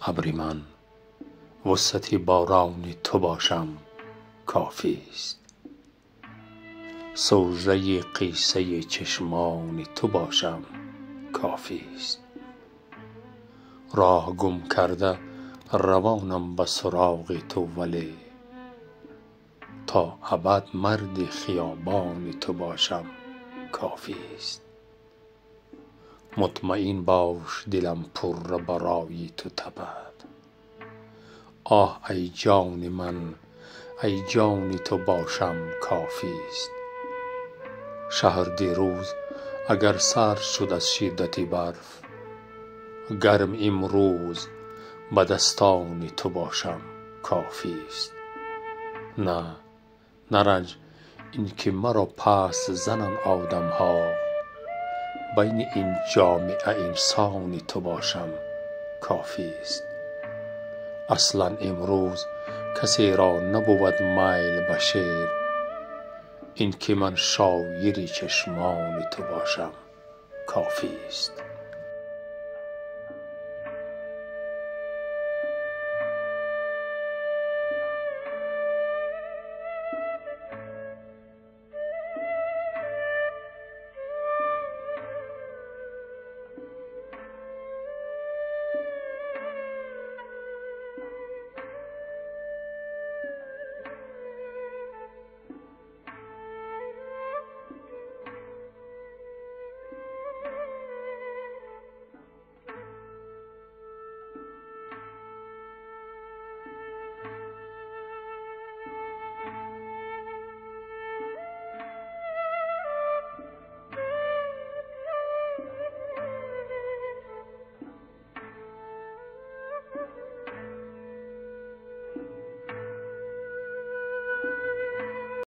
ابر من وسط باران تو باشم کافی است. سوژه قیصه چشمان تو باشم کافی است. راه گم کرده روانم به سراغ تو، ولی تا ابد مرد خیابان تو باشم کافی است. مطمئن باش دلم پر برای تو تپد. آه ای جان من، ای جان تو باشم کافی است. شهر دیروز اگر سرد شد از شدت برف، گرم امروز به دستان تو باشم کافی است. نه رنج این که مرا پست زنند آدم ها، بین این جامعه انسان تو باشم کافی است. اصلا امروز کسی را نبود میل به شعر، این که من شاعر چشمان تو باشم کافی است.